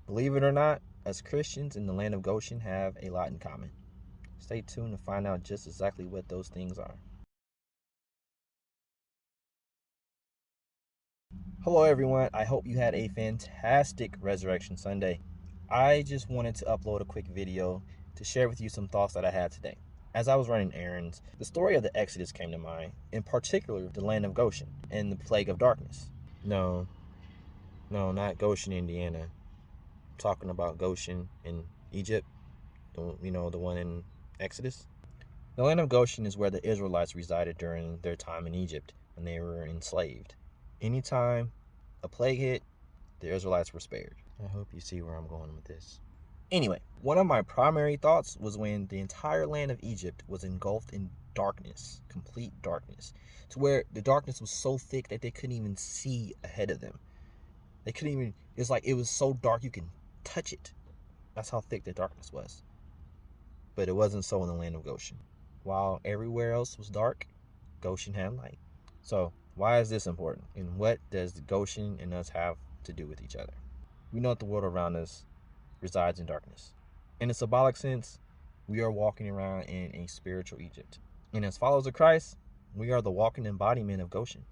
Believe it or not, us Christians in the land of Goshen have a lot in common. Stay tuned to find out just exactly what those things are. Hello, everyone. I hope you had a fantastic Resurrection Sunday. I just wanted to upload a quick video to share with you some thoughts that I had today. As I was running errands, the story of the Exodus came to mind, in particular, the land of Goshen and the plague of darkness. No, not Goshen, Indiana. I'm talking about Goshen in Egypt, the one in Exodus. The land of Goshen is where the Israelites resided during their time in Egypt when they were enslaved. Anytime a plague hit, the Israelites were spared. I hope you see where I'm going with this. Anyway, one of my primary thoughts was when the entire land of Egypt was engulfed in darkness, complete darkness, to where the darkness was so thick that they couldn't even see ahead of them. They couldn't even, it's like it was so dark you can touch it. That's how thick the darkness was. But it wasn't so in the land of Goshen. While everywhere else was dark, Goshen had light. So why is this important? And what does Goshen and us have to do with each other? We know that the world around us resides in darkness. In a symbolic sense, we are walking around in a spiritual Egypt. And as followers of Christ, we are the walking embodiment of Goshen.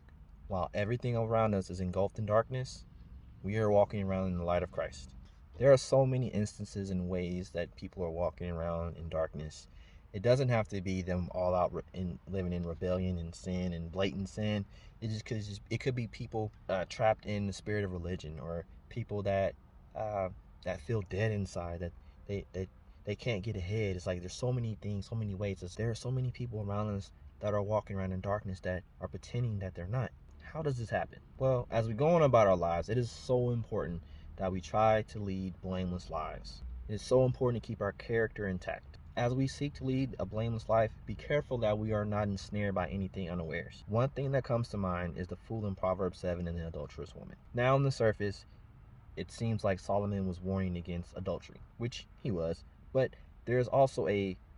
While everything around us is engulfed in darkness, we are walking around in the light of Christ. There are so many instances and ways that people are walking around in darkness. It doesn't have to be them all out living in rebellion and sin and blatant sin. It could be people trapped in the spirit of religion, or people that feel dead inside, that they can't get ahead. It's like there's so many things, so many ways. There are so many people around us that are walking around in darkness that are pretending that they're not. How does this happen? Well, as we go on about our lives, it is so important that we try to lead blameless lives. It is so important to keep our character intact. As we seek to lead a blameless life, be careful that we are not ensnared by anything unawares. One thing that comes to mind is the fool in Proverbs 7 and the adulterous woman. Now, on the surface, it seems like Solomon was warning against adultery, which he was, but there's also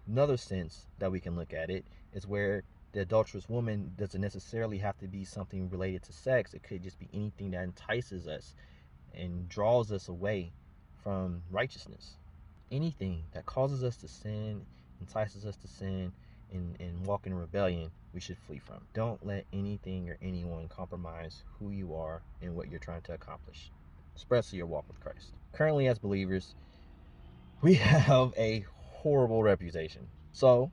another sense that we can look at it, is where the adulterous woman doesn't necessarily have to be something related to sex. It could just be anything that entices us and draws us away from righteousness. Anything that causes us to sin, entices us to sin, and walk in rebellion, we should flee from. Don't let anything or anyone compromise who you are and what you're trying to accomplish, especially your walk with Christ. Currently, as believers, we have a horrible reputation. So,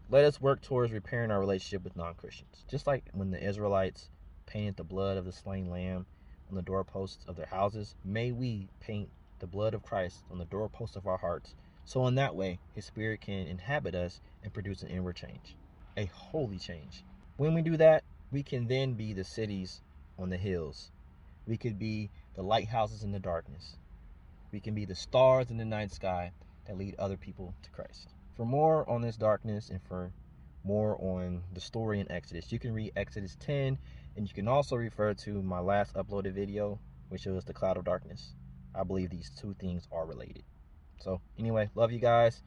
let us work towards repairing our relationship with non-Christians. Just like when the Israelites painted the blood of the slain lamb on the doorposts of their houses, may we paint the blood of Christ on the doorposts of our hearts, so in that way his spirit can inhabit us and produce an inward change, a holy change. When we do that, we can then be the cities on the hills. We could be the lighthouses in the darkness. We can be the stars in the night sky that lead other people to Christ. For more on this darkness and for more on the story in Exodus, you can read Exodus 10, and you can also refer to my last uploaded video, which was the cloud of darkness. I believe these two things are related. So anyway, love you guys.